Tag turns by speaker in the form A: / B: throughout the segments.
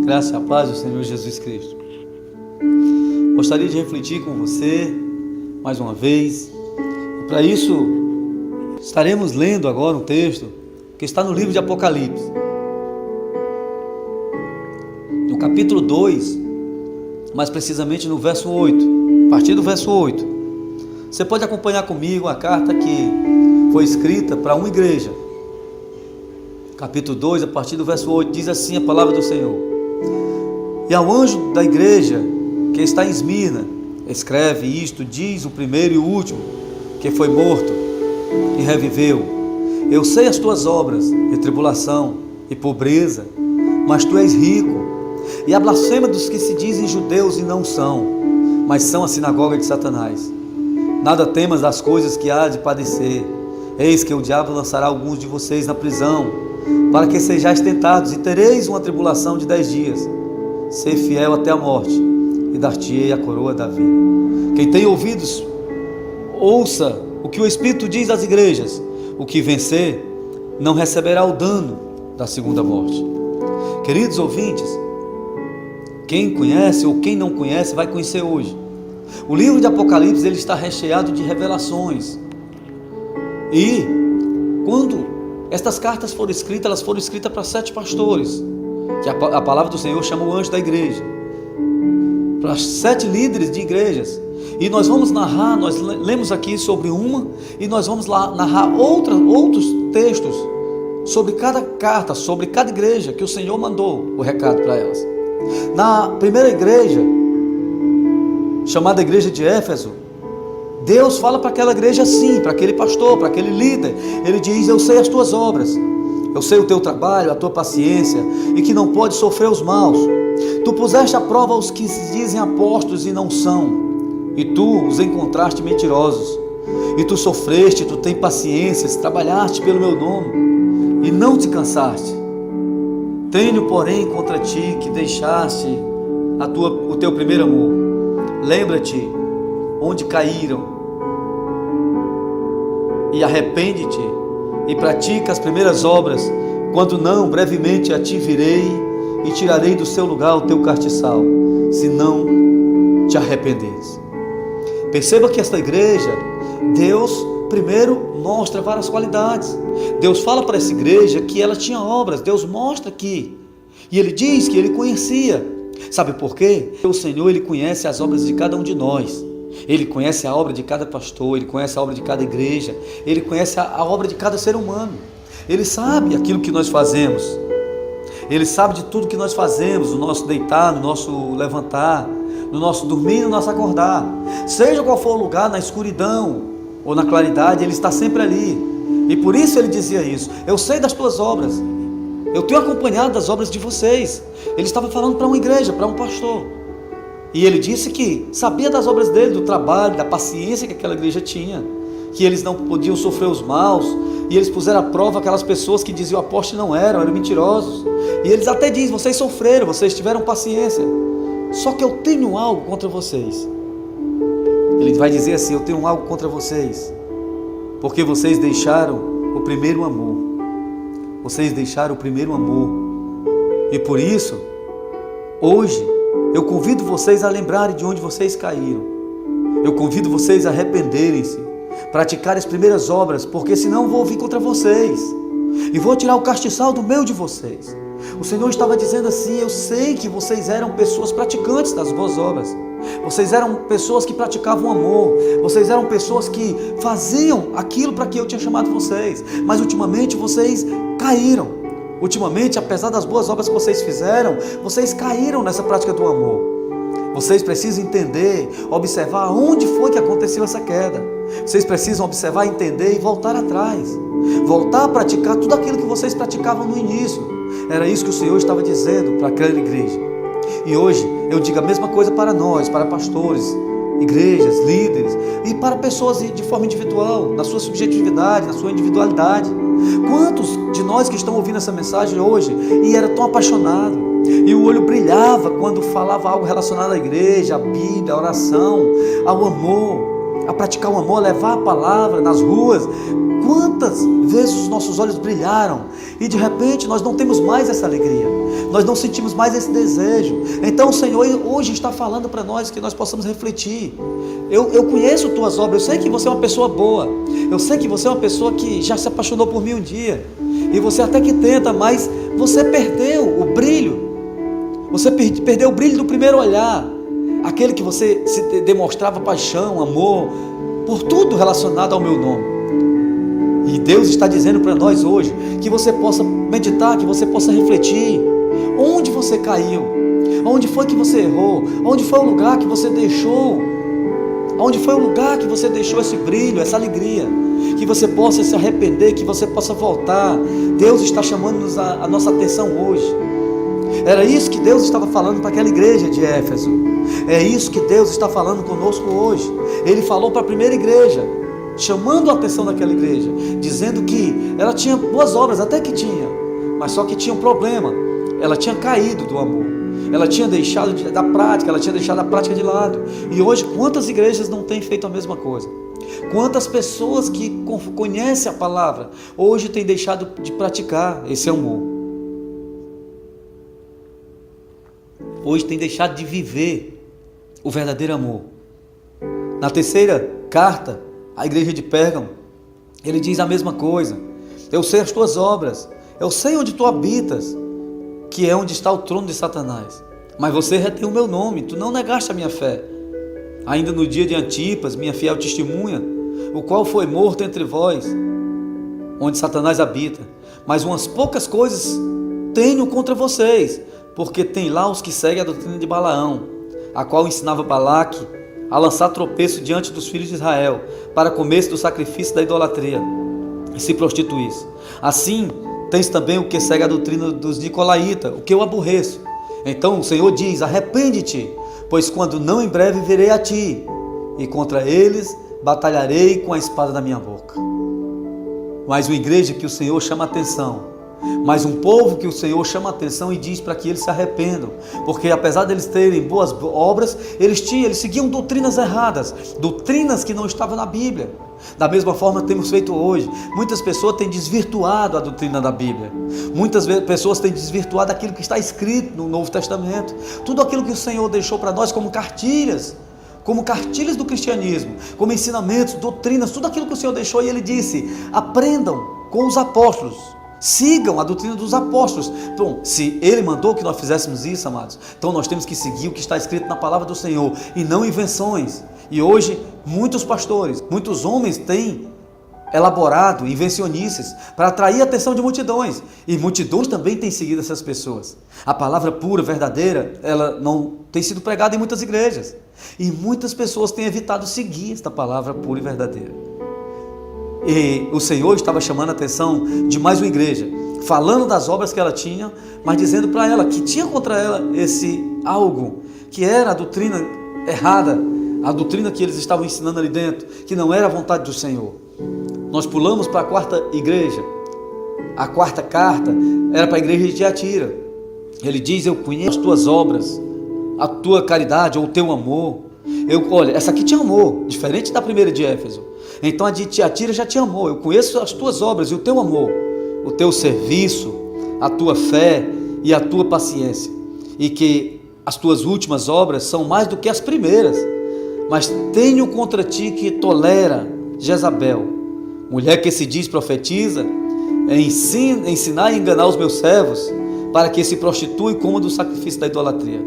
A: Graça e a paz do Senhor Jesus Cristo. Gostaria de refletir com você mais uma vez. E para isso, estaremos lendo agora um texto que está no livro de Apocalipse, no capítulo 2, mais precisamente no verso 8, a partir do verso 8. Você pode acompanhar comigo a carta que foi escrita para uma igreja. Capítulo 2, a partir do verso 8, diz assim a palavra do Senhor: E ao anjo da igreja que está em Esmirna, escreve isto, diz o primeiro e o último, que foi morto e reviveu: Eu sei as tuas obras, e tribulação, e pobreza, mas tu és rico, e a blasfêmia dos que se dizem judeus e não são, mas são a sinagoga de Satanás. Nada temas das coisas que há de padecer. Eis que o diabo lançará alguns de vocês na prisão, para que sejais tentados, e tereis uma tribulação de 10 dias. Ser fiel até a morte, e dar-te-ei a coroa da vida. Quem tem ouvidos, ouça o que o Espírito diz às igrejas. O que vencer não receberá o dano da segunda morte. Queridos ouvintes, quem conhece ou quem não conhece vai conhecer hoje. O livro de Apocalipse ele está recheado de revelações. E quando estas cartas foram escritas, elas foram escritas para 7 pastores, que a palavra do Senhor chama o anjo da igreja, para 7 líderes de igrejas. E nós vamos narrar, nós lemos aqui sobre uma, e nós vamos lá narrar outros textos sobre cada carta, sobre cada igreja que o Senhor mandou o recado para elas. Na primeira igreja, chamada igreja de Éfeso, Deus fala para aquela igreja assim, para aquele pastor, para aquele líder. Ele diz: Eu sei as tuas obras, eu sei o teu trabalho, a tua paciência, e que não pode sofrer os maus. Tu puseste à prova os que se dizem apóstolos e não são, e tu os encontraste mentirosos. E tu sofreste, tu tens paciência, trabalhaste pelo meu nome, e não te cansaste. Tenho, porém, contra ti que deixaste o teu primeiro amor. Lembra-te onde caíram, e arrepende-te, e pratica as primeiras obras. Quando não, brevemente a ti virei, e tirarei do seu lugar o teu castiçal, se não te arrependeres. Perceba que esta igreja, Deus primeiro mostra várias qualidades. Deus fala para essa igreja que ela tinha obras. Deus mostra aqui, e Ele diz que Ele conhecia. Sabe por quê? O Senhor, Ele conhece as obras de cada um de nós. Ele conhece a obra de cada pastor, Ele conhece a obra de cada igreja, Ele conhece a obra de cada ser humano. Ele sabe aquilo que nós fazemos, Ele sabe de tudo que nós fazemos, no nosso deitar, no nosso levantar, no nosso dormir, no nosso acordar. Seja qual for o lugar, na escuridão ou na claridade, Ele está sempre ali. E por isso Ele dizia isso: Eu sei das tuas obras, eu tenho acompanhado das obras de vocês. Ele estava falando para uma igreja, para um pastor. E ele disse que sabia das obras dele, do trabalho, da paciência que aquela igreja tinha, que eles não podiam sofrer os maus, e eles puseram à prova aquelas pessoas que diziam apóstolos não eram mentirosos. E eles até dizem: vocês sofreram, vocês tiveram paciência, só que eu tenho algo contra vocês. Ele vai dizer assim: eu tenho algo contra vocês, porque vocês deixaram o primeiro amor. Vocês deixaram o primeiro amor. E por isso, hoje, eu convido vocês a lembrarem de onde vocês caíram. Eu convido vocês a arrependerem-se, praticarem as primeiras obras, porque senão eu vou vir contra vocês e vou tirar o castiçal do meio de vocês. O Senhor estava dizendo assim: eu sei que vocês eram pessoas praticantes das boas obras, vocês eram pessoas que praticavam amor, vocês eram pessoas que faziam aquilo para que eu tinha chamado vocês, mas ultimamente vocês caíram. Ultimamente, apesar das boas obras que vocês fizeram, vocês caíram nessa prática do amor. Vocês precisam entender, observar onde foi que aconteceu essa queda. Vocês precisam observar, entender e voltar atrás. Voltar a praticar tudo aquilo que vocês praticavam no início. Era isso que o Senhor estava dizendo para aquela igreja. E hoje eu digo a mesma coisa para nós, para pastores, igrejas, líderes e para pessoas de forma individual, na sua subjetividade, na sua individualidade. Quantos de nós que estão ouvindo essa mensagem hoje e era tão apaixonado, e o olho brilhava quando falava algo relacionado à igreja, à Bíblia, à oração, ao amor, a praticar o amor, a levar a palavra nas ruas. Quantas vezes os nossos olhos brilharam e de repente nós não temos mais essa alegria, nós não sentimos mais esse desejo. Então o Senhor hoje está falando para nós que nós possamos refletir. Eu conheço tuas obras, eu sei que você é uma pessoa boa, eu sei que você é uma pessoa que já se apaixonou por mim um dia, e você até que tenta, mas você perdeu o brilho, você perdeu o brilho do primeiro olhar, aquele que você se demonstrava paixão, amor, por tudo relacionado ao meu nome. E Deus está dizendo para nós hoje que você possa meditar, que você possa refletir. Onde você caiu? Onde foi que você errou? Onde foi o lugar que você deixou? Onde foi o lugar que você deixou esse brilho, essa alegria? Que você possa se arrepender, que você possa voltar. Deus está chamando a nossa atenção hoje. Era isso que Deus estava falando para aquela igreja de Éfeso. É isso que Deus está falando conosco hoje. Ele falou para a primeira igreja, chamando a atenção daquela igreja, dizendo que ela tinha boas obras, até que tinha, mas só que tinha um problema. Ela tinha caído do amor, ela tinha deixado da prática, ela tinha deixado a prática de lado. E hoje quantas igrejas não têm feito a mesma coisa? Quantas pessoas que conhecem a palavra hoje têm deixado de praticar esse amor? Hoje têm deixado de viver o verdadeiro amor. Na terceira carta à igreja de Pérgamo, ele diz a mesma coisa. Eu sei as tuas obras, eu sei onde tu habitas, que é onde está o trono de Satanás, mas você retém o meu nome, tu não negaste a minha fé, ainda no dia de Antipas, minha fiel testemunha, o qual foi morto entre vós, onde Satanás habita. Mas umas poucas coisas tenho contra vocês, porque tem lá os que seguem a doutrina de Balaão, a qual ensinava Balaque a lançar tropeço diante dos filhos de Israel, para comer do sacrifício da idolatria e se prostituísse. Assim tens também o que segue a doutrina dos nicolaítas, o que eu aborreço. Então o Senhor diz: arrepende-te, pois quando não, em breve virei a ti, e contra eles batalharei com a espada da minha boca. Mais uma igreja que o Senhor chama a atenção, mas um povo que o Senhor chama a atenção e diz para que eles se arrependam, porque apesar deles terem boas obras, eles seguiam doutrinas erradas, doutrinas que não estavam na Bíblia. Da mesma forma temos feito hoje. Muitas pessoas têm desvirtuado a doutrina da Bíblia, muitas pessoas têm desvirtuado aquilo que está escrito no Novo Testamento, tudo aquilo que o Senhor deixou para nós como cartilhas do cristianismo, como ensinamentos, doutrinas, tudo aquilo que o Senhor deixou. E Ele disse: aprendam com os apóstolos, sigam a doutrina dos apóstolos. Então, se Ele mandou que nós fizéssemos isso, amados, então nós temos que seguir o que está escrito na palavra do Senhor e não invenções. E hoje muitos pastores, muitos homens têm elaborado invencionices para atrair a atenção de multidões, e multidões também têm seguido essas pessoas. A palavra pura, verdadeira, ela não tem sido pregada em muitas igrejas, e muitas pessoas têm evitado seguir esta palavra pura e verdadeira. E o Senhor estava chamando a atenção de mais uma igreja, falando das obras que ela tinha, mas dizendo para ela que tinha contra ela esse algo, que era a doutrina errada, a doutrina que eles estavam ensinando ali dentro, que não era a vontade do Senhor. Nós pulamos para a quarta igreja. A quarta carta era para a igreja de Tiatira. Ele diz: eu conheço as tuas obras, a tua caridade ou o teu amor. Olha, essa aqui tinha amor, diferente da primeira de Éfeso. Então a de Tiatira já tinha amor. Eu conheço as tuas obras e o teu amor, o teu serviço, a tua fé e a tua paciência, e que as tuas últimas obras são mais do que as primeiras. Mas tenho contra ti que tolera Jezabel, mulher que se diz profetiza, ensinar e enganar os meus servos, para que se prostituam e comam do sacrifício da idolatria.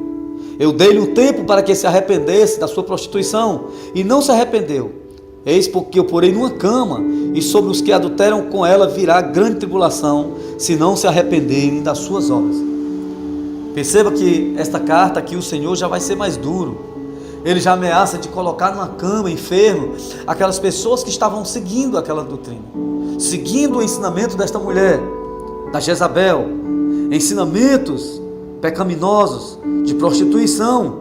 A: Eu dei-lhe um tempo para que se arrependesse da sua prostituição, e não se arrependeu. Eis porque eu porei numa cama, e sobre os que adulteram com ela virá grande tribulação, se não se arrependerem das suas obras. Perceba que esta carta aqui o Senhor já vai ser mais duro. Ele já ameaça de colocar numa cama, enfermo, aquelas pessoas que estavam seguindo aquela doutrina, seguindo o ensinamento desta mulher, da Jezabel, ensinamentos pecaminosos de prostituição,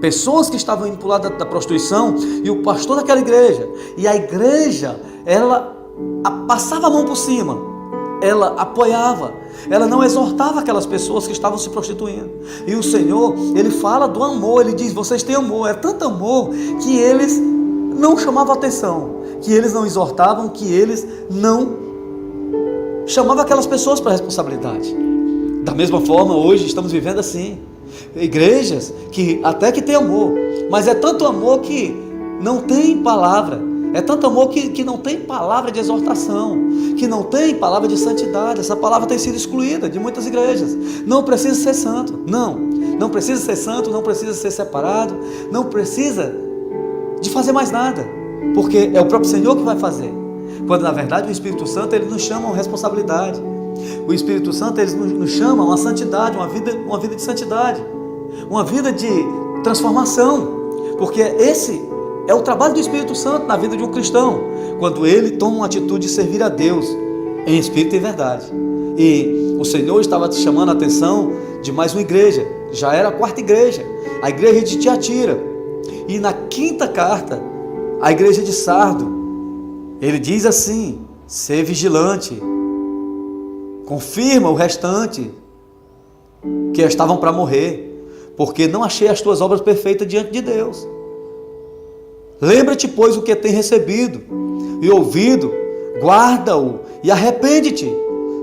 A: pessoas que estavam indo para o lado da prostituição, e o pastor daquela igreja, e a igreja, ela passava a mão por cima, ela apoiava, ela não exortava aquelas pessoas que estavam se prostituindo. E o Senhor, Ele fala do amor, Ele diz: vocês têm amor, é tanto amor que eles não chamavam atenção, que eles não exortavam, que eles não chamavam aquelas pessoas para a responsabilidade. Da mesma forma, hoje estamos vivendo assim. Igrejas que até que tem amor, mas é tanto amor que não tem palavra. É tanto amor que não tem palavra de exortação, que não tem palavra de santidade. Essa palavra tem sido excluída de muitas igrejas. Não precisa ser santo, não precisa ser santo, não precisa ser separado, não precisa de fazer mais nada, porque é o próprio Senhor que vai fazer. Quando na verdade o Espírito Santo, ele nos chama a uma responsabilidade. O Espírito Santo, ele nos chama a uma santidade, uma vida de santidade, uma vida de transformação, porque esse é o trabalho do Espírito Santo na vida de um cristão, quando ele toma uma atitude de servir a Deus em espírito e verdade. E o Senhor estava te chamando a atenção de mais uma igreja, já era a quarta igreja, a igreja de Tiatira. E na quinta carta, a igreja de Sardo, ele diz assim: ser vigilante, confirma o restante, que estavam para morrer, porque não achei as tuas obras perfeitas diante de Deus. Lembra-te, pois, o que tem recebido e ouvido, guarda-o e arrepende-te,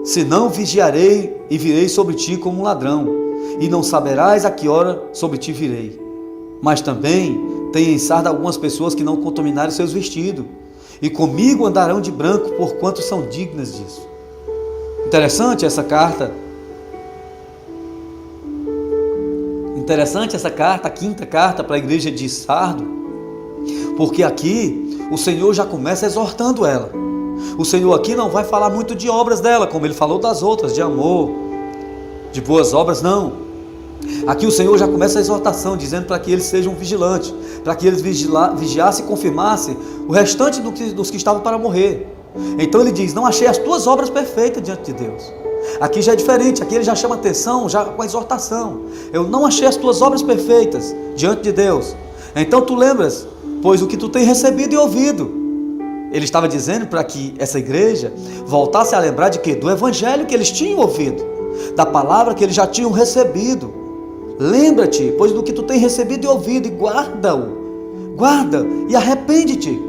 A: senão vigiarei e virei sobre ti como um ladrão, e não saberás a que hora sobre ti virei. Mas também tem em Sarda algumas pessoas que não contaminaram seus vestidos, e comigo andarão de branco, porquanto são dignas disso. Interessante essa carta. Interessante essa carta, a quinta carta para a igreja de Sardo, porque aqui o Senhor já começa exortando ela. O Senhor aqui não vai falar muito de obras dela, como ele falou das outras, de amor, de boas obras, não. Aqui o Senhor já começa a exortação, dizendo para que eles sejam vigilantes, para que eles vigiassem e confirmassem o restante dos que estavam para morrer. Então ele diz: não achei as tuas obras perfeitas diante de Deus. Aqui já é diferente, aqui ele já chama atenção, já com a exortação. Eu não achei as tuas obras perfeitas diante de Deus. Então tu lembras, pois, o que tu tem recebido e ouvido. Ele estava dizendo para que essa igreja voltasse a lembrar de quê? Do evangelho que eles tinham ouvido, da palavra que eles já tinham recebido. Lembra-te, pois, do que tu tem recebido e ouvido, e guarda e arrepende-te.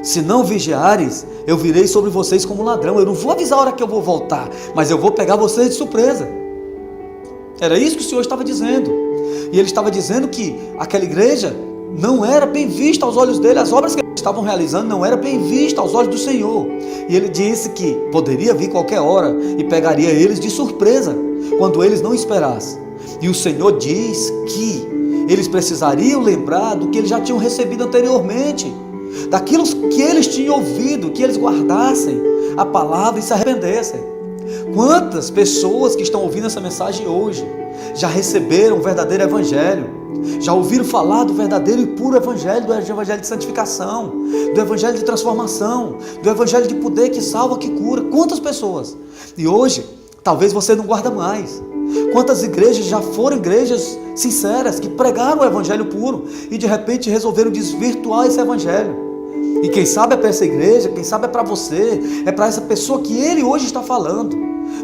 A: Se não vigiares, eu virei sobre vocês como um ladrão. Eu não vou avisar a hora que eu vou voltar, mas eu vou pegar vocês de surpresa. Era isso que o Senhor estava dizendo. E ele estava dizendo que aquela igreja não era bem vista aos olhos dele, as obras que eles estavam realizando não era bem vista aos olhos do Senhor. E ele disse que poderia vir qualquer hora e pegaria eles de surpresa, quando eles não esperassem. E o Senhor diz que eles precisariam lembrar do que eles já tinham recebido anteriormente, daquilo que eles tinham ouvido, que eles guardassem a palavra e se arrependessem. Quantas pessoas que estão ouvindo essa mensagem hoje já receberam o verdadeiro evangelho, já ouviram falar do verdadeiro e puro evangelho, do evangelho de santificação, do evangelho de transformação, do evangelho de poder que salva, que cura? Quantas pessoas? E hoje, talvez você não guarda mais. Quantas igrejas já foram igrejas sinceras, que pregaram o evangelho puro e de repente resolveram desvirtuar esse evangelho? E quem sabe é para essa igreja, quem sabe é para você, é para essa pessoa que ele hoje está falando.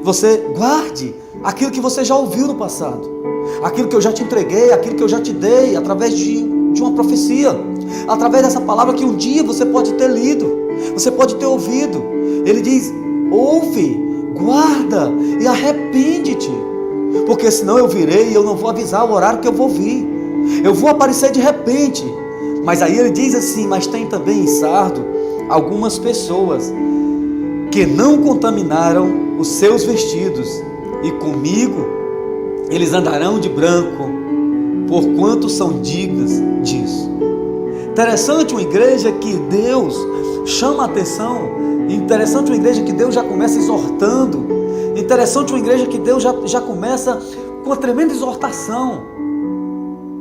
A: Você guarde aquilo que você já ouviu no passado, aquilo que eu já te entreguei, aquilo que eu já te dei através de uma profecia, através dessa palavra que um dia você pode ter lido, você pode ter ouvido. Ele diz: ouve, guarda e arrepende-te, porque senão eu virei e eu não vou avisar o horário que eu vou vir, eu vou aparecer de repente. Mas aí ele diz assim: mas tem também em Sardo algumas pessoas que não contaminaram os seus vestidos, e comigo eles andarão de branco, porquanto são dignas disso. Interessante uma igreja que Deus chama a atenção, interessante uma igreja que Deus já começa exortando, interessante uma igreja que Deus já começa com uma tremenda exortação,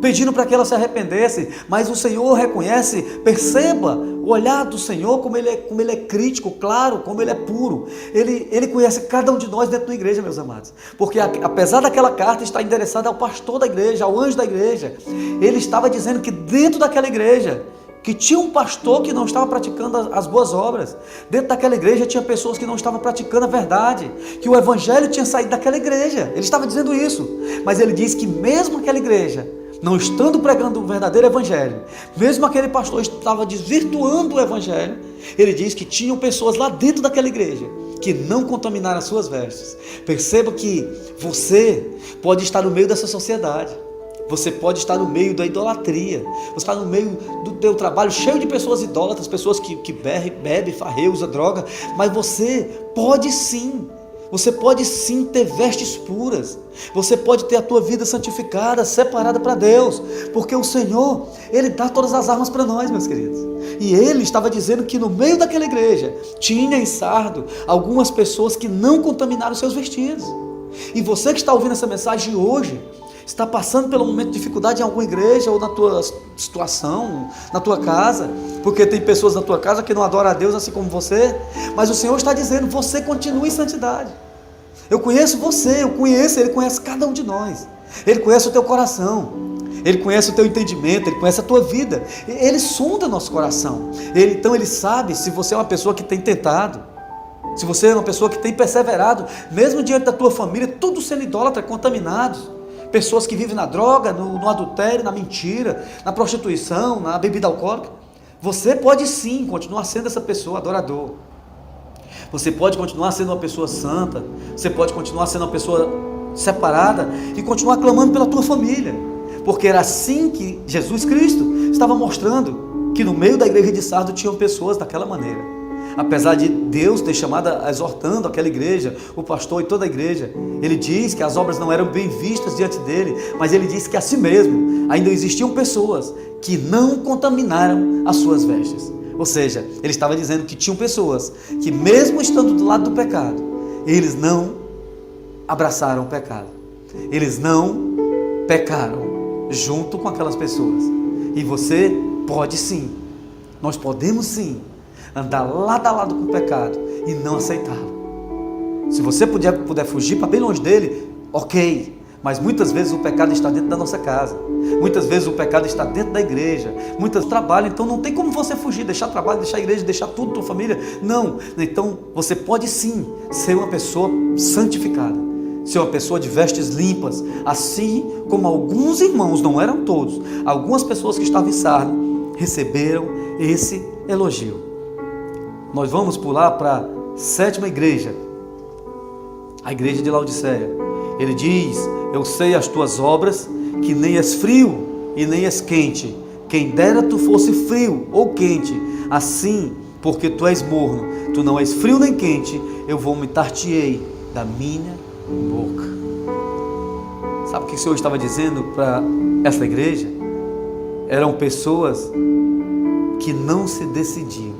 A: pedindo para que ela se arrependesse. Mas o Senhor reconhece, perceba o olhar do Senhor, como ele é crítico, claro, como ele é puro. Ele conhece cada um de nós dentro da igreja, meus amados, porque apesar daquela carta estar endereçada ao pastor da igreja, ao anjo da igreja, ele estava dizendo que dentro daquela igreja, que tinha um pastor que não estava praticando as boas obras, dentro daquela igreja tinha pessoas que não estavam praticando a verdade, que o evangelho tinha saído daquela igreja. Ele estava dizendo isso, mas ele diz que mesmo aquela igreja não estando pregando o verdadeiro evangelho, mesmo aquele pastor estava desvirtuando o evangelho, ele diz que tinham pessoas lá dentro daquela igreja que não contaminaram as suas vestes. Perceba que você pode estar no meio dessa sociedade, você pode estar no meio da idolatria, você está no meio do teu trabalho cheio de pessoas idólatras, pessoas que bebe, farreia, usa droga, mas você pode sim ter vestes puras, você pode ter a tua vida santificada, separada para Deus, porque o Senhor, Ele dá todas as armas para nós, meus queridos. E Ele estava dizendo que no meio daquela igreja, tinha em Sardo, algumas pessoas que não contaminaram seus vestidos. E você que está ouvindo essa mensagem hoje, está passando pelo momento de dificuldade em alguma igreja ou na tua situação, na tua casa, porque tem pessoas na tua casa que não adoram a Deus assim como você, mas o Senhor está dizendo, você continue em santidade. Eu conheço você, Ele conhece cada um de nós, Ele conhece o teu coração, Ele conhece o teu entendimento, Ele conhece a tua vida, Ele sonda nosso coração, então Ele sabe se você é uma pessoa que tem tentado, se você é uma pessoa que tem perseverado, mesmo diante da tua família, tudo sendo idólatra, contaminados, pessoas que vivem na droga, no adultério, na mentira, na prostituição, na bebida alcoólica. Você pode sim continuar sendo essa pessoa adorador. Você pode continuar sendo uma pessoa santa. Você pode continuar sendo uma pessoa separada e continuar clamando pela tua família. Porque era assim que Jesus Cristo estava mostrando que no meio da igreja de Sardo tinham pessoas daquela maneira. Apesar de Deus ter chamado, exortando aquela igreja, o pastor e toda a igreja, Ele diz que as obras não eram bem vistas diante dele, mas Ele disse que assim mesmo, ainda existiam pessoas que não contaminaram as suas vestes. Ou seja, Ele estava dizendo que tinham pessoas que mesmo estando do lado do pecado, eles não abraçaram o pecado, eles não pecaram junto com aquelas pessoas. E você pode sim, nós podemos sim, andar lado a lado com o pecado e não aceitá-lo. Se você puder fugir para bem longe dele, ok, mas muitas vezes o pecado está dentro da nossa casa, muitas vezes o pecado está dentro da igreja, muitas trabalho, então não tem como você fugir, deixar trabalho, deixar a igreja, deixar tudo, tua família, não. Então você pode sim ser uma pessoa santificada, ser uma pessoa de vestes limpas, assim como alguns irmãos, não eram todos, algumas pessoas que estavam em Sardo receberam esse elogio. Nós vamos pular para a 7ª igreja, a igreja de Laodiceia. Ele diz, eu sei as tuas obras, que nem és frio e nem és quente. Quem dera tu fosse frio ou quente, assim, porque tu és morno, tu não és frio nem quente, eu vomitar-te-ei da minha boca. Sabe o que o Senhor estava dizendo para essa igreja? Eram pessoas que não se decidiam.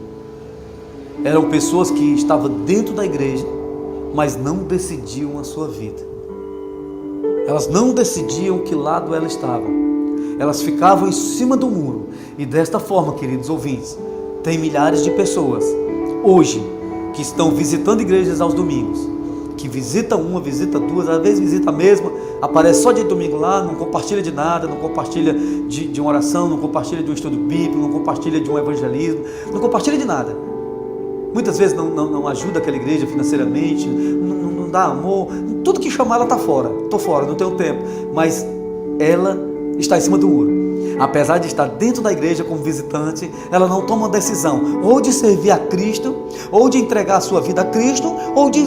A: Eram pessoas que estavam dentro da igreja, mas não decidiam a sua vida. Elas não decidiam que lado elas estavam. Elas ficavam em cima do muro. E desta forma, queridos ouvintes, tem milhares de pessoas hoje que estão visitando igrejas aos domingos, que visita uma, visita duas, às vezes visita a mesma, aparece só de domingo lá, não compartilha de nada, não compartilha de uma oração, não compartilha de um estudo bíblico, não compartilha de um evangelismo, não compartilha de nada. Muitas vezes não ajuda aquela igreja financeiramente, não dá amor, tudo que chamar ela está fora. Estou fora, não tenho tempo, mas ela está em cima do muro. Apesar de estar dentro da igreja como visitante, ela não toma uma decisão ou de servir a Cristo, ou de entregar a sua vida a Cristo, ou de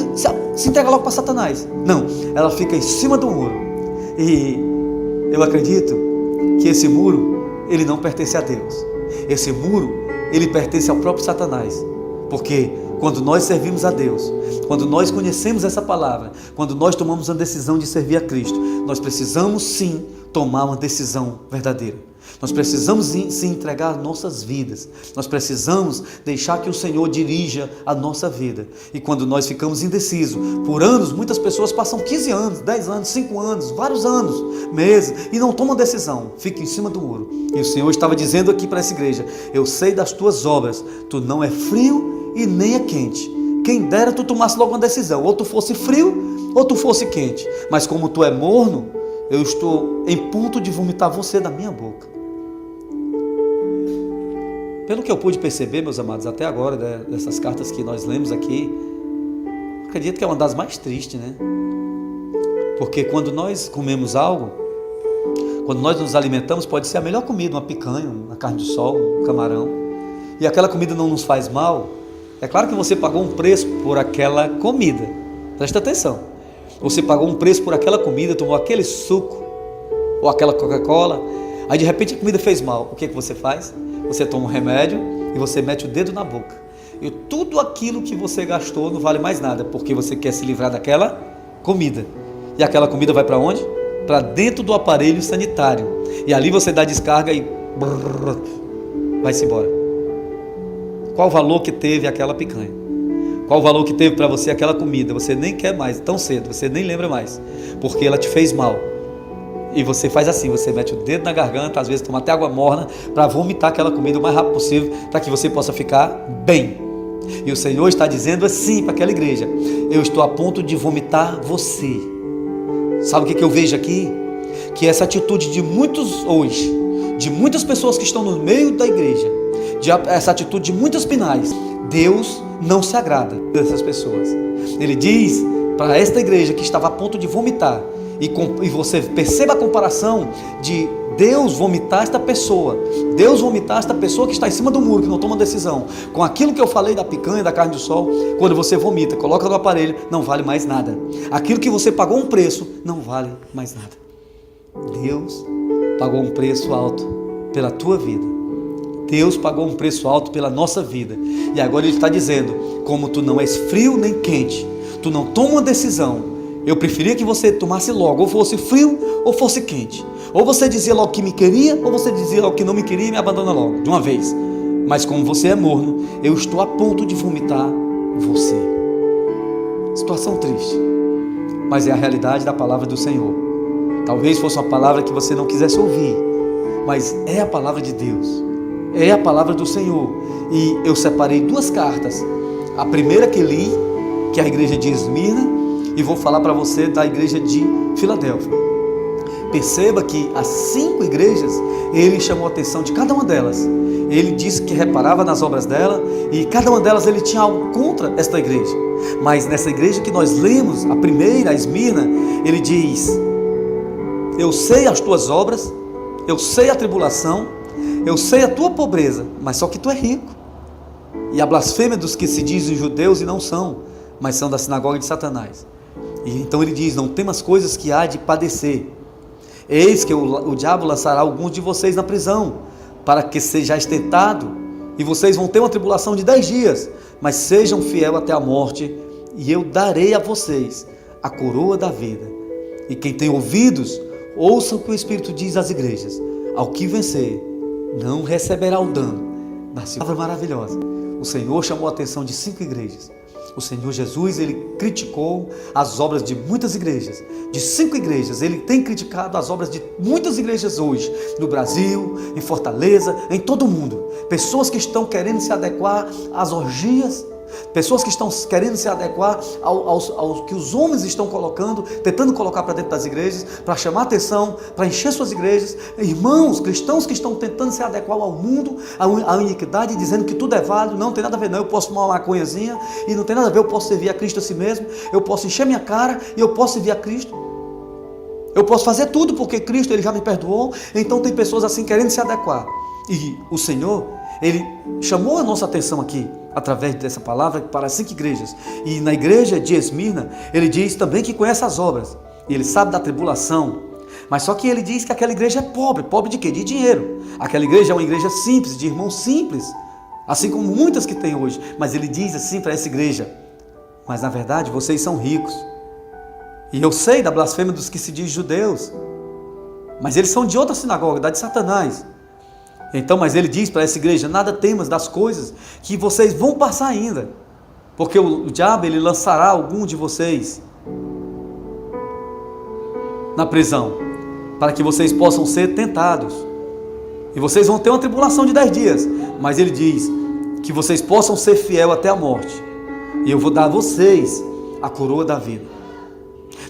A: se entregar logo para Satanás. Não, ela fica em cima do muro. E eu acredito que esse muro, ele não pertence a Deus. Esse muro, ele pertence ao próprio Satanás. Porque quando nós servimos a Deus, quando nós conhecemos essa palavra, quando nós tomamos a decisão de servir a Cristo, nós precisamos sim tomar uma decisão verdadeira. Nós precisamos sim entregar nossas vidas. Nós precisamos deixar que o Senhor dirija a nossa vida. E quando nós ficamos indecisos, por anos, muitas pessoas passam 15 anos, 10 anos, 5 anos, vários anos, meses, e não tomam decisão, ficam em cima do muro. E o Senhor estava dizendo aqui para essa igreja, eu sei das tuas obras, tu não é frio e nem é quente. Quem dera tu tomasse logo uma decisão, ou tu fosse frio, ou tu fosse quente. Mas como tu é morno, eu estou em ponto de vomitar você da minha boca. Pelo que eu pude perceber, meus amados, até agora, dessas cartas que nós lemos aqui, acredito que é uma das mais tristes, né? Porque quando nós comemos algo, Quando nós nos alimentamos, pode ser a melhor comida, uma picanha, uma carne de sol, um camarão, e aquela comida não nos faz mal. É claro que você pagou um preço por aquela comida, presta atenção, você pagou um preço por aquela comida, tomou aquele suco, ou aquela Coca-Cola, aí de repente a comida fez mal, o que você faz? Você toma um remédio e você mete o dedo na boca, e tudo aquilo que você gastou não vale mais nada, porque você quer se livrar daquela comida, e aquela comida vai para onde? Para dentro do aparelho sanitário, e ali você dá descarga e vai-se embora. Qual o valor que teve aquela picanha? Qual o valor que teve para você aquela comida? Você nem quer mais, tão cedo, você nem lembra mais, porque ela te fez mal. E você faz assim, você mete o dedo na garganta, às vezes toma até água morna, para vomitar aquela comida o mais rápido possível, para que você possa ficar bem. E o Senhor está dizendo assim para aquela igreja: eu estou a ponto de vomitar você. Sabe o que eu vejo aqui? Que essa atitude de muitos hoje, de muitas pessoas que estão no meio da igreja, essa atitude de muitas pinais, Deus não se agrada dessas pessoas. Ele diz para esta igreja que estava a ponto de vomitar, e você perceba a comparação de Deus vomitar esta pessoa, Deus vomitar esta pessoa que está em cima do muro, que não toma decisão, com aquilo que eu falei da picanha, da carne do sol. Quando você vomita, coloca no aparelho, não vale mais nada. Aquilo que você pagou um preço, não vale mais nada. Deus pagou um preço alto pela tua vida. Deus pagou um preço alto pela nossa vida. E agora Ele está dizendo: como tu não és frio nem quente, tu não toma uma decisão, eu preferia que você tomasse logo, ou fosse frio ou fosse quente. Ou você dizia logo que me queria, ou você dizia logo que não me queria e me abandona logo, de uma vez. Mas como você é morno, eu estou a ponto de vomitar você. Situação triste, mas é a realidade da palavra do Senhor. Talvez fosse uma palavra que você não quisesse ouvir, mas é a palavra de Deus, é a palavra do Senhor. E eu separei duas cartas. A primeira que li, que é a igreja de Esmirna, e vou falar para você da igreja de Filadélfia. Perceba que as 5 igrejas, ele chamou a atenção de cada uma delas. Ele disse que reparava nas obras dela, e cada uma delas ele tinha algo contra esta igreja. Mas nessa igreja que nós lemos, a primeira, a Esmirna, ele diz: eu sei as tuas obras, eu sei a tribulação, eu sei a tua pobreza, mas só que tu é rico. E a blasfêmia dos que se dizem judeus e não são, mas são da sinagoga de Satanás. E então ele diz: não temas coisas que há de padecer. Eis que o diabo lançará alguns de vocês na prisão, para que sejais tentado, e vocês vão ter uma tribulação de 10 dias, mas sejam fiel até a morte, e eu darei a vocês a coroa da vida. E quem tem ouvidos, ouça o que o Espírito diz às igrejas: ao que vencer, não receberá o dano. Na palavra maravilhosa, o Senhor chamou a atenção de 5 igrejas. O Senhor Jesus, ele criticou as obras de muitas igrejas, de 5 igrejas. Ele tem criticado as obras de muitas igrejas hoje, no Brasil, em Fortaleza, em todo o mundo. Pessoas que estão querendo se adequar às orgias, pessoas que estão querendo se adequar ao que os homens estão colocando, tentando colocar para dentro das igrejas, para chamar atenção, para encher suas igrejas. Irmãos, cristãos que estão tentando se adequar ao mundo, à iniquidade, dizendo que tudo é válido. Não tem nada a ver não, eu posso tomar uma maconhazinha e não tem nada a ver, eu posso servir a Cristo a si mesmo, eu posso encher minha cara e eu posso servir a Cristo. Eu posso fazer tudo porque Cristo, ele já me perdoou. Então tem pessoas assim querendo se adequar. E o Senhor, ele chamou a nossa atenção aqui, através dessa palavra, para as 5 igrejas. E na igreja de Esmirna, ele diz também que conhece as obras, e ele sabe da tribulação, mas só que ele diz que aquela igreja é pobre. Pobre de quê? De dinheiro. Aquela igreja é uma igreja simples, de irmãos simples, assim como muitas que tem hoje. Mas ele diz assim para essa igreja: mas na verdade vocês são ricos, e eu sei da blasfêmia dos que se dizem judeus, mas eles são de outra sinagoga, da de Satanás. Então, mas ele diz para essa igreja: nada temas das coisas que vocês vão passar ainda, porque o diabo, ele lançará algum de vocês na prisão, para que vocês possam ser tentados, e vocês vão ter uma tribulação de 10 dias, mas ele diz que vocês possam ser fiel até a morte, e eu vou dar a vocês a coroa da vida.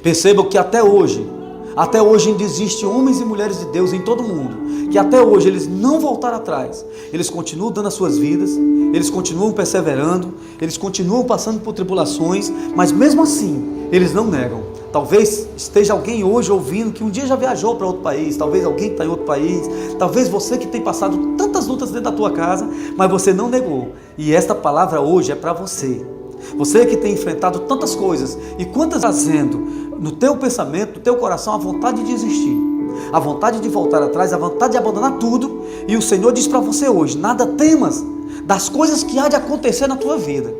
A: Percebam que até hoje ainda existem homens e mulheres de Deus em todo o mundo, que até hoje eles não voltaram atrás, eles continuam dando as suas vidas, eles continuam perseverando, eles continuam passando por tribulações, mas mesmo assim, eles não negam: Talvez esteja alguém hoje ouvindo que um dia já viajou para outro país, talvez alguém que está em outro país, talvez você que tem passado tantas lutas dentro da tua casa, mas você não negou. E esta palavra hoje é para você. Você que tem enfrentado tantas coisas e quantas fazendo no teu pensamento, no teu coração, a vontade de desistir, a vontade de voltar atrás, a vontade de abandonar tudo. E o Senhor diz para você hoje: nada temas das coisas que há de acontecer na tua vida.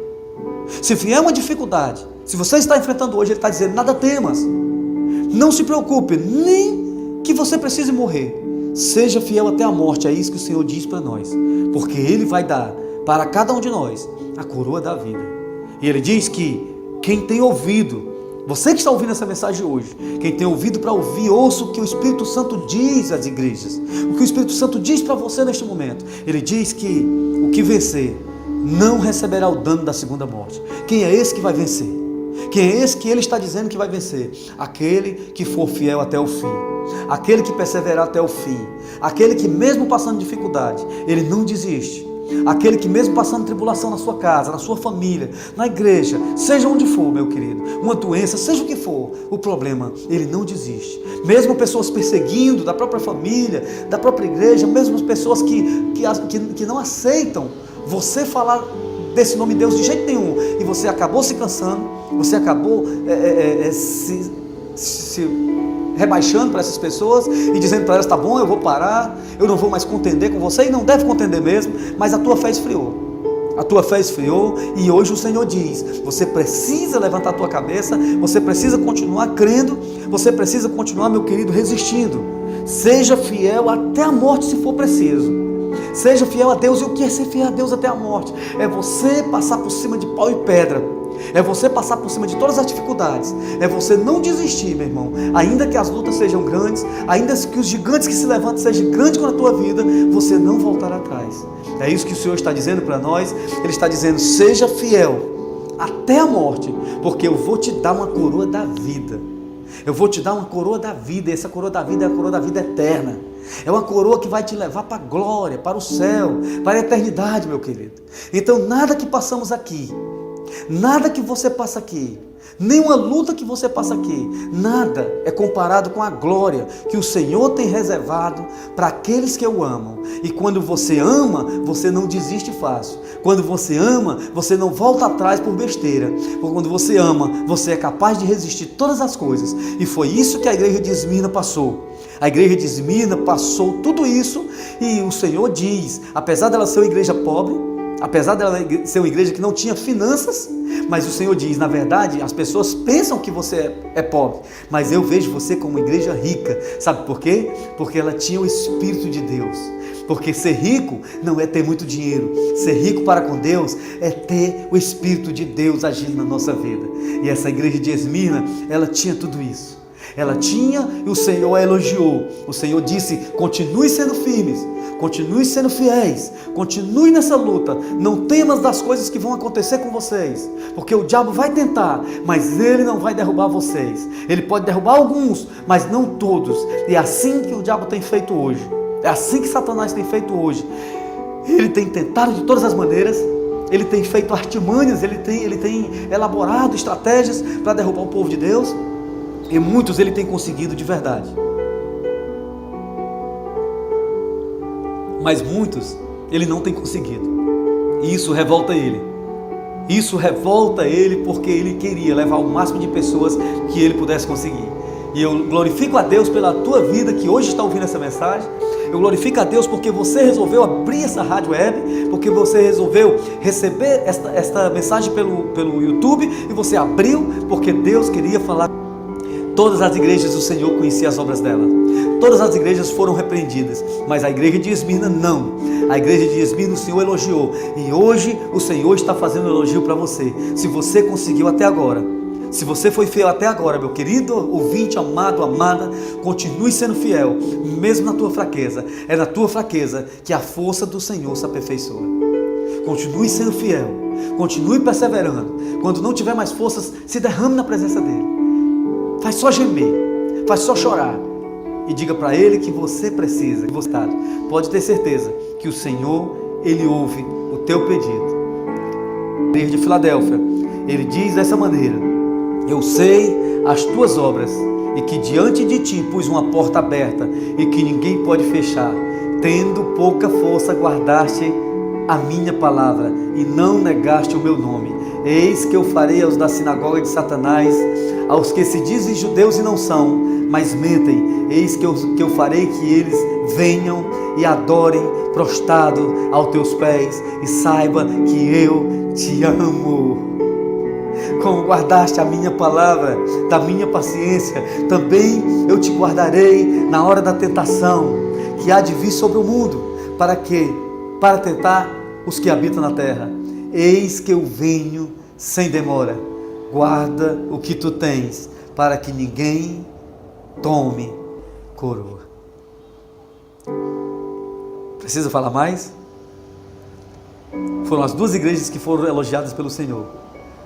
A: Se vier uma dificuldade, se você está enfrentando hoje, Ele está dizendo: nada temas, não se preocupe, nem que você precise morrer, seja fiel até a morte. É isso que o Senhor diz para nós, porque Ele vai dar para cada um de nós a coroa da vida. E Ele diz que quem tem ouvido, você que está ouvindo essa mensagem hoje, quem tem ouvido para ouvir, ouça o que o Espírito Santo diz às igrejas, o que o Espírito Santo diz para você neste momento. Ele diz que o que vencer não receberá o dano da segunda morte. Quem é esse que vai vencer? Quem é esse que Ele está dizendo que vai vencer? Aquele que for fiel até o fim, aquele que perseverar até o fim, aquele que mesmo passando dificuldade, ele não desiste, aquele que mesmo passando tribulação na sua casa, na sua família, na igreja, seja onde for, meu querido, uma doença, seja o que for o problema, ele não desiste. Mesmo pessoas perseguindo da própria família, da própria igreja, mesmo pessoas que não aceitam você falar desse nome de Deus de jeito nenhum, e você acabou se cansando, você acabou se rebaixando para essas pessoas e dizendo para elas: tá bom, eu vou parar, eu não vou mais contender com você, e não deve contender mesmo, mas a tua fé esfriou. A tua fé esfriou, e hoje o Senhor diz: você precisa levantar a tua cabeça, você precisa continuar crendo, você precisa continuar, meu querido, resistindo. Seja fiel até a morte, se for preciso. Seja fiel a Deus. E o que é ser fiel a Deus até a morte? É você passar por cima de pau e pedra, é você passar por cima de todas as dificuldades, é você não desistir, meu irmão. Ainda que as lutas sejam grandes, ainda que os gigantes que se levantam sejam grandes com a tua vida, você não voltar atrás. É isso que o Senhor está dizendo para nós. Ele está dizendo: seja fiel até a morte, porque eu vou te dar uma coroa da vida. Eu vou te dar uma coroa da vida, e essa coroa da vida é a coroa da vida eterna. É uma coroa que vai te levar para a glória, para o céu, para a eternidade, meu querido. Então nada que passamos aqui, nada que você passa aqui, nenhuma luta que você passa aqui, nada é comparado com a glória que o Senhor tem reservado para aqueles que o amam. E quando você ama, você não desiste fácil. Quando você ama, você não volta atrás por besteira. Porque quando você ama, você é capaz de resistir todas as coisas. E foi isso que a igreja de Esmirna passou. A igreja de Esmirna passou tudo isso, e o Senhor diz: apesar dela ser uma igreja pobre, apesar dela ser uma igreja que não tinha finanças, mas o Senhor diz: na verdade, as pessoas pensam que você é pobre, mas eu vejo você como uma igreja rica. Sabe por quê? Porque ela tinha o Espírito de Deus. Porque ser rico não é ter muito dinheiro. Ser rico para com Deus é ter o Espírito de Deus agindo na nossa vida. E essa igreja de Esmirna, ela tinha tudo isso. Ela tinha, e o Senhor a elogiou. O Senhor disse: continue sendo firmes, continue sendo fiéis, continue nessa luta, não temas das coisas que vão acontecer com vocês, porque o diabo vai tentar, mas ele não vai derrubar vocês. Ele pode derrubar alguns, mas não todos. E é assim que o diabo tem feito hoje, é assim que Satanás tem feito hoje. Ele tem tentado de todas as maneiras, ele tem feito artimanhas, ele tem elaborado estratégias para derrubar o povo de Deus. E muitos ele tem conseguido de verdade, mas muitos ele não tem conseguido. E isso revolta ele. Isso revolta ele, porque ele queria levar o máximo de pessoas que ele pudesse conseguir. E eu glorifico a Deus pela tua vida que hoje está ouvindo essa mensagem. Eu glorifico a Deus porque você resolveu abrir essa rádio web, porque você resolveu receber esta mensagem pelo YouTube, e você abriu porque Deus queria falar. Todas as igrejas do Senhor conheciam as obras dela. Todas as igrejas foram repreendidas, mas a igreja de Esmirna não. A igreja de Esmirna o Senhor elogiou, e hoje o Senhor está fazendo um elogio para você. Se você conseguiu até agora, se você foi fiel até agora, meu querido ouvinte, amado, amada, continue sendo fiel, mesmo na tua fraqueza. É na tua fraqueza que a força do Senhor se aperfeiçoa. Continue sendo fiel, continue perseverando. Quando não tiver mais forças, se derrame na presença dEle. Faz só gemer, faz só chorar, e diga para Ele que você precisa, que você está. Pode ter certeza que o Senhor, Ele ouve o teu pedido. A igreja de Filadélfia, ele diz dessa maneira: eu sei as tuas obras, e que diante de ti pus uma porta aberta e que ninguém pode fechar. Tendo pouca força, guardaste a minha palavra e não negaste o meu nome. Eis que eu farei aos da sinagoga de Satanás, aos que se dizem judeus e não são, mas mentem. Eis que eu farei que eles venham e adorem prostrado aos teus pés e saiba que eu te amo. Como guardaste a minha palavra, da minha paciência, também eu te guardarei na hora da tentação que há de vir sobre o mundo. Para quê? Para tentar os que habitam na terra. Eis que eu venho sem demora. Guarda o que tu tens, para que ninguém tome coroa. Precisa falar mais? Foram as duas igrejas que foram elogiadas pelo Senhor.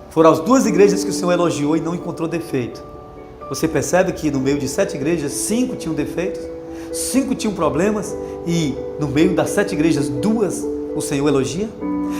A: Foram as duas igrejas que o Senhor elogiou e não encontrou defeito. Você percebe que no meio de 7 igrejas, 5 tinham defeitos, 5 tinham problemas, e no meio das 7 igrejas, 2 o Senhor elogia?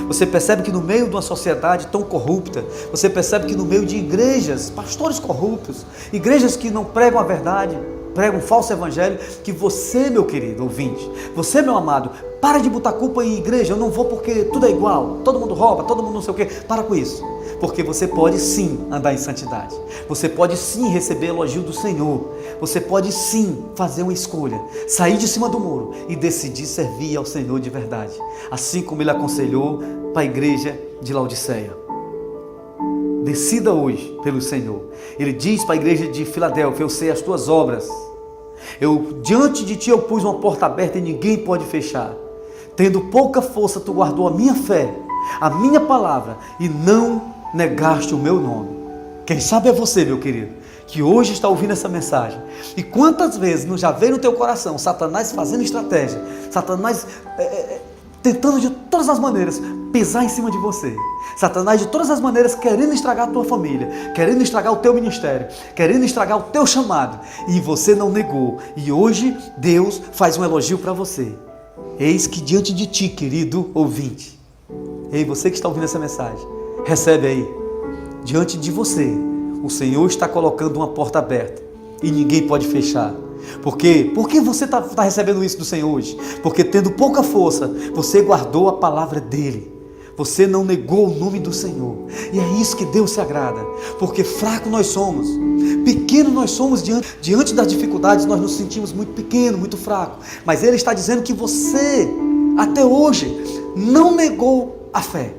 A: Você percebe que no meio de uma sociedade tão corrupta, você percebe que no meio de igrejas, pastores corruptos, igrejas que não pregam a verdade, pregam um falso evangelho, que você, meu querido ouvinte, você, meu amado, para de botar culpa em igreja. Eu não vou porque tudo é igual, todo mundo rouba, todo mundo não sei o quê. Para com isso, porque você pode sim andar em santidade, você pode sim receber elogio do Senhor, você pode sim fazer uma escolha, sair de cima do muro e decidir servir ao Senhor de verdade, assim como Ele aconselhou para a igreja de Laodiceia. Decida hoje pelo Senhor. Ele diz para a igreja de Filadélfia: eu sei as tuas obras, diante de ti eu pus uma porta aberta e ninguém pode fechar. Tendo pouca força, tu guardou a minha fé, a minha palavra, e não negaste o meu nome. Quem sabe é você, meu querido, que hoje está ouvindo essa mensagem. E quantas vezes não já veio no teu coração Satanás fazendo estratégia, Satanás tentando de todas as maneiras pisar em cima de você, Satanás de todas as maneiras querendo estragar a tua família, querendo estragar o teu ministério, querendo estragar o teu chamado, e você não negou. E hoje Deus faz um elogio para você. Eis que diante de ti, querido ouvinte, ei, você que está ouvindo essa mensagem, recebe aí, diante de você, o Senhor está colocando uma porta aberta e ninguém pode fechar. Por quê? Por que você está recebendo isso do Senhor hoje? Porque tendo pouca força, você guardou a palavra dEle. Você não negou o nome do Senhor. E é isso que Deus se agrada. Porque fraco nós somos, pequeno nós somos diante das dificuldades, nós nos sentimos muito pequeno, muito fraco. Mas Ele está dizendo que você, até hoje, não negou a fé.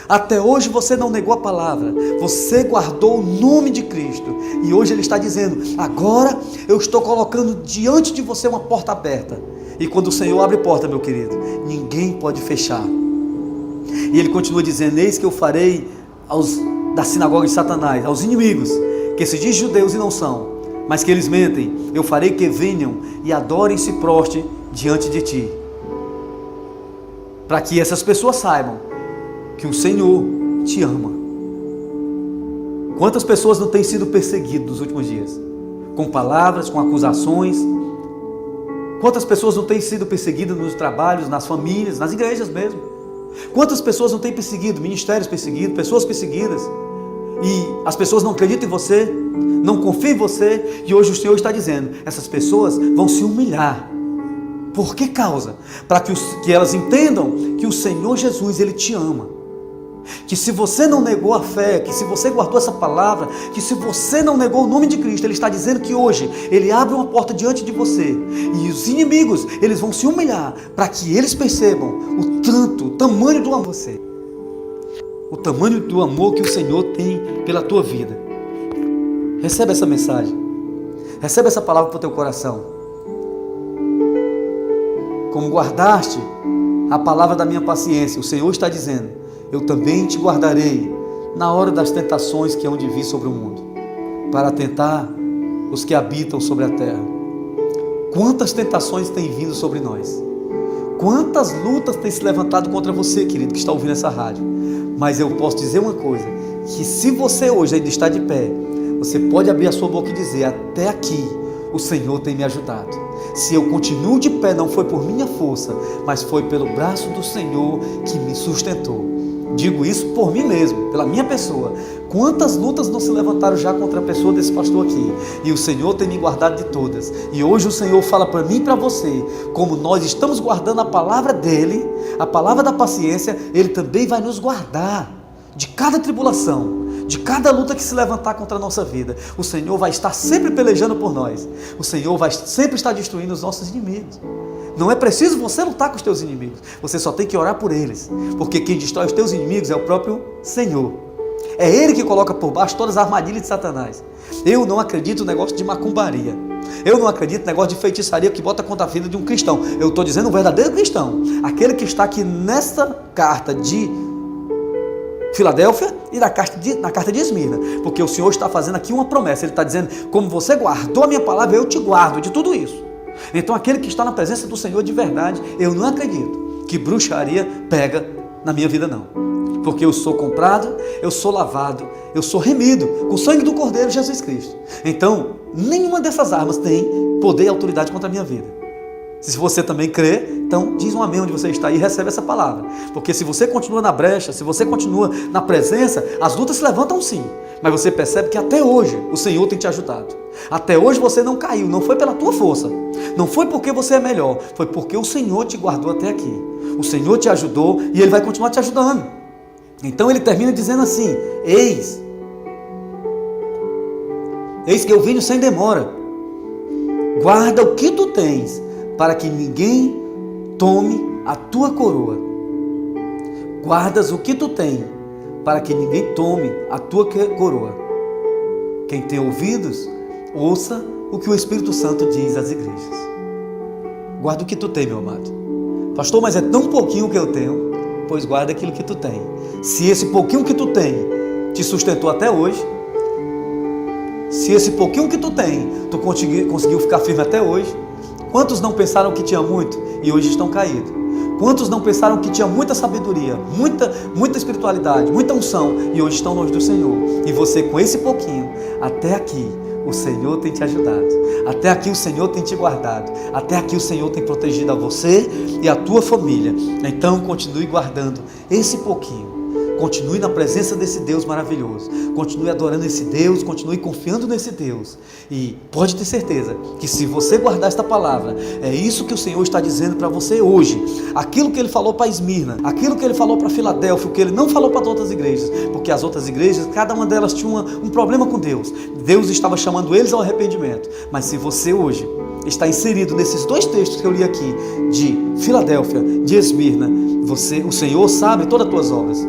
A: Até hoje você não negou a palavra, você guardou o nome de Cristo, e hoje Ele está dizendo: agora eu estou colocando diante de você uma porta aberta, e quando o Senhor abre porta, meu querido, ninguém pode fechar. E Ele continua dizendo: eis que eu farei da sinagoga de Satanás, aos inimigos, que se dizem judeus e não são, mas que eles mentem, eu farei que venham e adorem e se prostrem diante de ti, para que essas pessoas saibam que o Senhor te ama. Quantas pessoas não têm sido perseguidas nos últimos dias? Com palavras, com acusações. Quantas pessoas não têm sido perseguidas nos trabalhos, nas famílias, nas igrejas mesmo? Quantas pessoas não têm perseguido, ministérios perseguidos, pessoas perseguidas? E as pessoas não acreditam em você, não confiam em você, e hoje o Senhor está dizendo: essas pessoas vão se humilhar. Por que causa? Para que elas entendam que o Senhor Jesus, Ele te ama. Que se você não negou a fé, que se você guardou essa palavra, que se você não negou o nome de Cristo, Ele está dizendo que hoje Ele abre uma porta diante de você, e os inimigos, eles vão se humilhar, para que eles percebam o tamanho do amor que você, o tamanho do amor que o Senhor tem pela tua vida. Recebe essa mensagem, recebe essa palavra para o teu coração. Como guardaste a palavra da minha paciência, o Senhor está dizendo: eu também te guardarei na hora das tentações que hão de vir sobre o mundo, para tentar os que habitam sobre a terra. Quantas tentações têm vindo sobre nós? Quantas lutas têm se levantado contra você, querido, que está ouvindo essa rádio? Mas eu posso dizer uma coisa, que se você hoje ainda está de pé, você pode abrir a sua boca e dizer: até aqui o Senhor tem me ajudado. Se eu continuo de pé, não foi por minha força, mas foi pelo braço do Senhor que me sustentou. Digo isso por mim mesmo, pela minha pessoa. Quantas lutas não se levantaram já contra a pessoa desse pastor aqui, e o Senhor tem me guardado de todas. E hoje o Senhor fala para mim e para você, como nós estamos guardando a palavra dele, a palavra da paciência, ele também vai nos guardar de cada tribulação, de cada luta que se levantar contra a nossa vida. O Senhor vai estar sempre pelejando por nós. O Senhor vai sempre estar destruindo os nossos inimigos. Não é preciso você lutar com os teus inimigos, você só tem que orar por eles, porque quem destrói os teus inimigos é o próprio Senhor. É Ele que coloca por baixo todas as armadilhas de Satanás. Eu não acredito no negócio de macumbaria, eu não acredito no negócio de feitiçaria que bota contra a vida de um cristão. Eu estou dizendo um verdadeiro cristão, aquele que está aqui nesta carta de Filadélfia e na carta de Esmirna, porque o Senhor está fazendo aqui uma promessa. Ele está dizendo, como você guardou a minha palavra, eu te guardo de tudo isso. Então aquele que está na presença do Senhor de verdade, eu não acredito que bruxaria pega na minha vida não, porque eu sou comprado, eu sou lavado, eu sou remido com o sangue do Cordeiro Jesus Cristo. Então nenhuma dessas armas tem poder e autoridade contra a minha vida. Se você também crê, então diz um amém onde você está e recebe essa palavra. Porque se você continua na brecha, se você continua na presença, as lutas se levantam sim. Mas você percebe que até hoje o Senhor tem te ajudado. Até hoje você não caiu, não foi pela tua força. Não foi porque você é melhor, foi porque o Senhor te guardou até aqui. O Senhor te ajudou e Ele vai continuar te ajudando. Então Ele termina dizendo assim, eis que eu venho sem demora. Guarda o que tu tens, para que ninguém tome a tua coroa. Guardas o que tu tem, para que ninguém tome a tua coroa. Quem tem ouvidos, ouça o que o Espírito Santo diz às igrejas. Guarda o que tu tem, meu amado. Pastor, mas é tão pouquinho que eu tenho. Pois guarda aquilo que tu tem. Se esse pouquinho que tu tem te sustentou até hoje, se esse pouquinho que tu tem, tu conseguiu ficar firme até hoje, quantos não pensaram que tinha muito e hoje estão caídos? Quantos não pensaram que tinha muita sabedoria, muita espiritualidade, muita unção e hoje estão longe do Senhor? E você com esse pouquinho, até aqui, o Senhor tem te ajudado. Até aqui o Senhor tem te guardado. Até aqui o Senhor tem protegido a você e a tua família. Então continue guardando esse pouquinho. Continue na presença desse Deus maravilhoso. Continue adorando esse Deus, continue confiando nesse Deus. E pode ter certeza que se você guardar esta palavra, é isso que o Senhor está dizendo para você hoje. Aquilo que Ele falou para Esmirna, aquilo que Ele falou para Filadélfia, o que Ele não falou para outras igrejas. Porque as outras igrejas, cada uma delas tinha um problema com Deus. Deus estava chamando eles ao arrependimento. Mas se você hoje está inserido nesses dois textos que eu li aqui, de Filadélfia, de Esmirna, o Senhor sabe todas as tuas obras.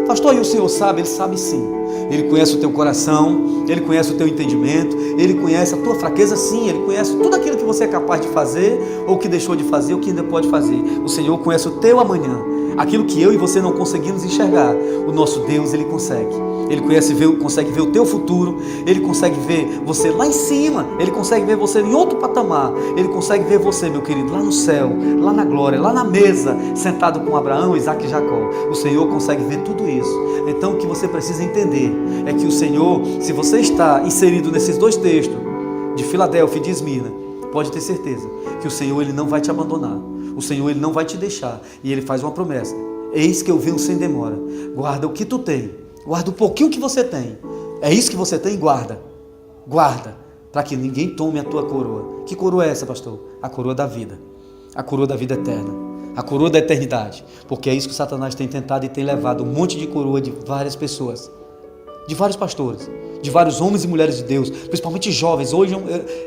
A: Pastor, e o Senhor sabe? Ele sabe sim. Ele conhece o teu coração, Ele conhece o teu entendimento, Ele conhece a tua fraqueza sim, Ele conhece tudo aquilo que você é capaz de fazer, ou que deixou de fazer, ou que ainda pode fazer. O Senhor conhece o teu amanhã, aquilo que eu e você não conseguimos enxergar. O nosso Deus, Ele consegue. Ele consegue ver o teu futuro, Ele consegue ver você lá em cima, Ele consegue ver você em outro patamar, Ele consegue ver você, meu querido, lá no céu, lá na glória, lá na mesa, sentado com Abraão, Isaac e Jacó. O Senhor consegue ver tudo isso. Então o que você precisa entender é que o Senhor, se você está inserido nesses dois textos, de Filadélfia e de Esmirna, pode ter certeza que o Senhor, Ele não vai te abandonar, o Senhor, Ele não vai te deixar, e Ele faz uma promessa, eis que eu venho sem demora. Guarda o que tu tem, guarda o pouquinho que você tem, é isso que você tem, guarda, para que ninguém tome a tua coroa. Que coroa é essa, pastor? A coroa da vida eterna, a coroa da eternidade, porque é isso que Satanás tem tentado e tem levado um monte de coroa de várias pessoas, de vários pastores, de vários homens e mulheres de Deus, principalmente jovens. Hoje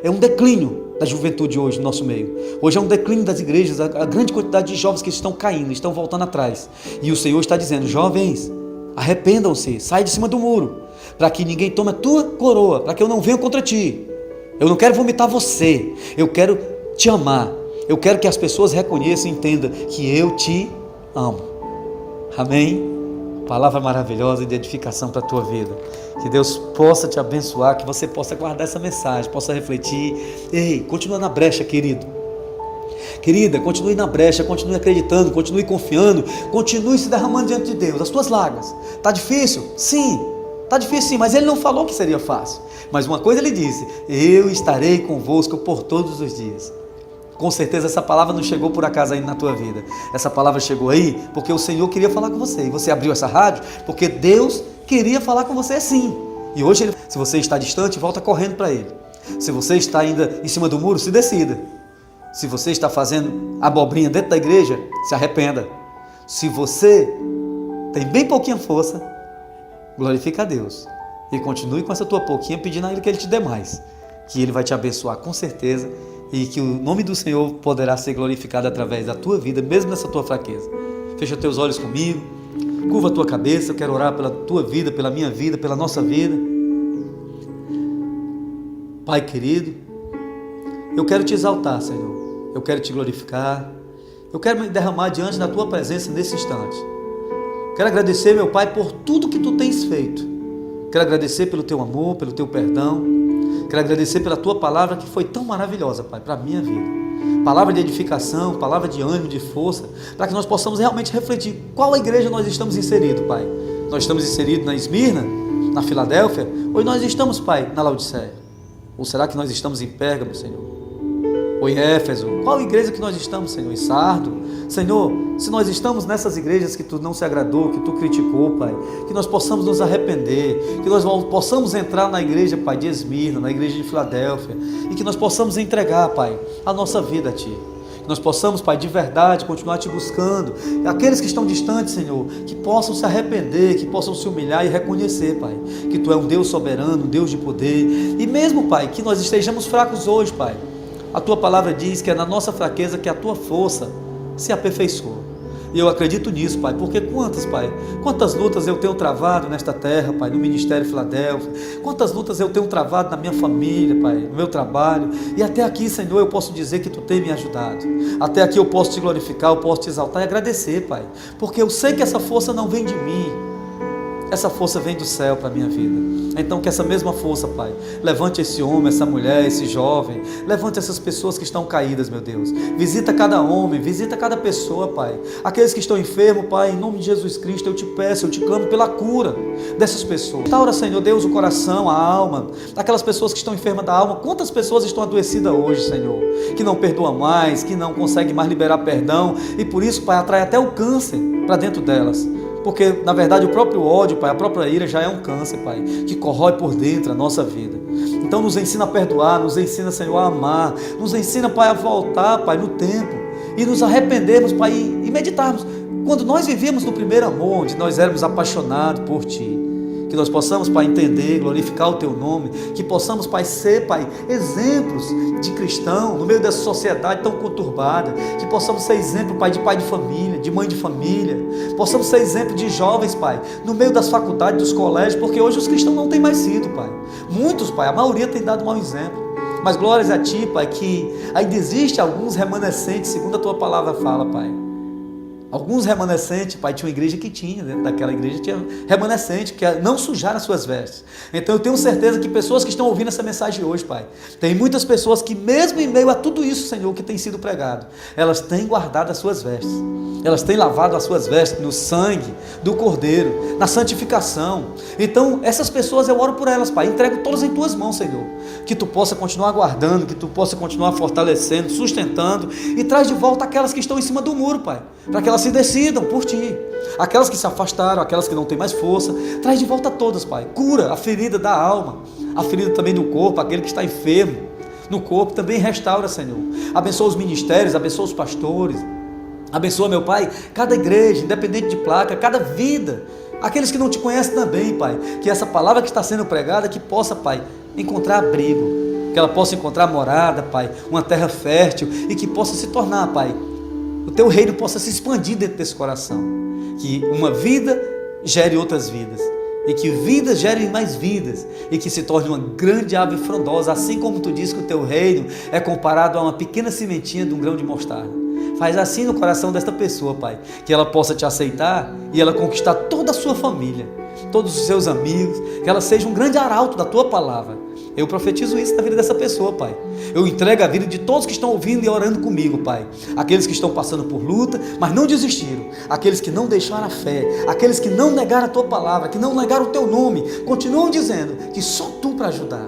A: é um declínio da juventude hoje no nosso meio. Hoje é um declínio das igrejas, a grande quantidade de jovens que estão caindo, estão voltando atrás. E o Senhor está dizendo, jovens, arrependam-se, sai de cima do muro, para que ninguém tome a tua coroa, para que eu não venha contra ti. Eu não quero vomitar você, eu quero te amar. Eu quero que as pessoas reconheçam e entendam que eu te amo. Amém? Palavra maravilhosa de edificação para a tua vida. Que Deus possa te abençoar, que você possa guardar essa mensagem, possa refletir. Ei, continua na brecha, querido. Querida, continue na brecha, continue acreditando, continue confiando, continue se derramando diante de Deus, as tuas lágrimas. Está difícil? Sim. Está difícil sim, mas Ele não falou que seria fácil. Mas uma coisa Ele disse, eu estarei convosco por todos os dias. Com certeza essa palavra não chegou por acaso aí na tua vida. Essa palavra chegou aí porque o Senhor queria falar com você. E você abriu essa rádio porque Deus queria falar com você sim. E hoje, se você está distante, volta correndo para Ele. Se você está ainda em cima do muro, se decida. Se você está fazendo abobrinha dentro da igreja, se arrependa. Se você tem bem pouquinha força, glorifica a Deus. E continue com essa tua pouquinha pedindo a Ele que Ele te dê mais. Que Ele vai te abençoar com certeza. E que o nome do Senhor poderá ser glorificado através da tua vida, mesmo nessa tua fraqueza. Fecha teus olhos comigo, curva a tua cabeça, eu quero orar pela tua vida, pela minha vida, pela nossa vida. Pai querido, eu quero te exaltar, Senhor, eu quero te glorificar, eu quero me derramar diante da tua presença nesse instante. Quero agradecer, meu Pai, por tudo que tu tens feito. Quero agradecer pelo teu amor, pelo teu perdão. Quero agradecer pela tua palavra que foi tão maravilhosa, Pai, para a minha vida. Palavra de edificação, palavra de ânimo, de força, para que nós possamos realmente refletir qual igreja nós estamos inseridos, Pai. Nós estamos inseridos na Esmirna, na Filadélfia, ou nós estamos, Pai, na Laodiceia? Ou será que nós estamos em Pérgamo, Senhor? Ou em Éfeso? Qual igreja que nós estamos, Senhor? Em Sardo? Senhor, se nós estamos nessas igrejas que Tu não se agradou, que Tu criticou, Pai, que nós possamos nos arrepender, que nós possamos entrar na igreja, Pai, de Esmirna, na igreja de Filadélfia, e que nós possamos entregar, Pai, a nossa vida a Ti. Que nós possamos, Pai, de verdade, continuar Te buscando. Aqueles que estão distantes, Senhor, que possam se arrepender, que possam se humilhar e reconhecer, Pai, que Tu é um Deus soberano, um Deus de poder. E mesmo, Pai, que nós estejamos fracos hoje, Pai, a Tua palavra diz que é na nossa fraqueza que a Tua força se aperfeiçoa. E eu acredito nisso, Pai, porque quantas lutas eu tenho travado nesta terra, Pai, no Ministério Filadélfia, quantas lutas eu tenho travado na minha família, Pai, no meu trabalho, e até aqui, Senhor, eu posso dizer que Tu tem me ajudado. Até aqui eu posso Te glorificar, eu posso Te exaltar e agradecer, Pai, porque eu sei que essa força não vem de mim, essa força vem do céu para a minha vida. Então que essa mesma força, Pai, levante esse homem, essa mulher, esse jovem, levante essas pessoas que estão caídas, meu Deus. Visita cada homem, visita cada pessoa, Pai. Aqueles que estão enfermos, Pai, em nome de Jesus Cristo, eu Te peço, eu Te clamo pela cura dessas pessoas. Restaura, Senhor Deus, o coração, a alma, daquelas pessoas que estão enfermas da alma. Quantas pessoas estão adoecidas hoje, Senhor, que não perdoam mais, que não conseguem mais liberar perdão, e por isso, Pai, atrai até o câncer para dentro delas. Porque, na verdade, o próprio ódio, Pai, a própria ira já é um câncer, Pai, que corrói por dentro a nossa vida. Então nos ensina a perdoar, nos ensina, Senhor, a amar, nos ensina, Pai, a voltar, Pai, no tempo, e nos arrependermos, Pai, e meditarmos. Quando nós vivíamos no primeiro amor, onde nós éramos apaixonados por Ti, que nós possamos, Pai, entender, glorificar o Teu nome, que possamos, Pai, ser, Pai, exemplos de cristão no meio dessa sociedade tão conturbada, que possamos ser exemplo, Pai de família, de mãe de família, possamos ser exemplo de jovens, Pai, no meio das faculdades, dos colégios, porque hoje os cristãos não têm mais sido, Pai. Muitos, Pai, a maioria tem dado mau exemplo, mas glórias a Ti, Pai, que ainda existe alguns remanescentes, segundo a Tua palavra fala, Pai. Alguns remanescentes, Pai, tinha uma igreja que tinha, dentro daquela igreja tinha remanescente, que não sujaram as suas vestes. Então eu tenho certeza que pessoas que estão ouvindo essa mensagem hoje, Pai, tem muitas pessoas que mesmo em meio a tudo isso, Senhor, que tem sido pregado, elas têm guardado as suas vestes, elas têm lavado as suas vestes no sangue do Cordeiro, na santificação. Então essas pessoas eu oro por elas, Pai, entrego todas em Tuas mãos, Senhor, que Tu possa continuar guardando, que Tu possa continuar fortalecendo, sustentando, e traz de volta aquelas que estão em cima do muro, Pai, para que elas se decidam por Ti, aquelas que se afastaram, aquelas que não têm mais força, traz de volta todas, Pai, cura a ferida da alma, a ferida também do corpo, aquele que está enfermo no corpo, também restaura, Senhor, abençoa os ministérios, abençoa os pastores, abençoa, meu Pai, cada igreja, independente de placa, cada vida, aqueles que não Te conhecem também, Pai, que essa palavra que está sendo pregada, que possa, Pai, encontrar abrigo, que ela possa encontrar morada, Pai, uma terra fértil, e que possa se tornar, Pai, o Teu reino possa se expandir dentro desse coração, que uma vida gere outras vidas, e que vidas gerem mais vidas, e que se torne uma grande árvore frondosa, assim como Tu diz que o Teu reino é comparado a uma pequena sementinha de um grão de mostarda. Faz assim no coração desta pessoa, Pai, que ela possa Te aceitar, e ela conquistar toda a sua família, todos os seus amigos, que ela seja um grande arauto da Tua palavra. Eu profetizo isso na vida dessa pessoa, Pai. Eu entrego a vida de todos que estão ouvindo e orando comigo, Pai. Aqueles que estão passando por luta, mas não desistiram. Aqueles que não deixaram a fé. Aqueles que não negaram a Tua palavra, que não negaram o Teu nome. Continuam dizendo que só Tu para ajudar.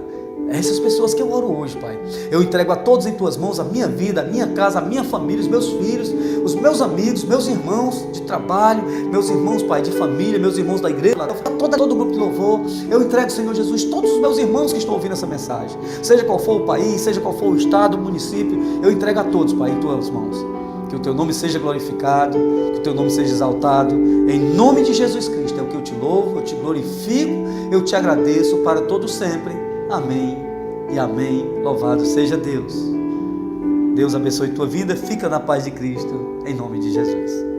A: Essas pessoas que eu oro hoje, Pai, eu entrego a todos em Tuas mãos, a minha vida, a minha casa, a minha família, os meus filhos, os meus amigos, meus irmãos de trabalho, meus irmãos, Pai, de família, meus irmãos da igreja, todo o grupo de louvor. Eu entrego, Senhor Jesus, todos os meus irmãos que estão ouvindo essa mensagem, seja qual for o país, seja qual for o estado, o município, eu entrego a todos, Pai, em Tuas mãos. Que o Teu nome seja glorificado, que o Teu nome seja exaltado, em nome de Jesus Cristo. É o que eu te louvo, eu te glorifico, eu te agradeço para todo sempre. Amém e amém. Louvado seja Deus. Deus abençoe tua vida. Fica na paz de Cristo, em nome de Jesus.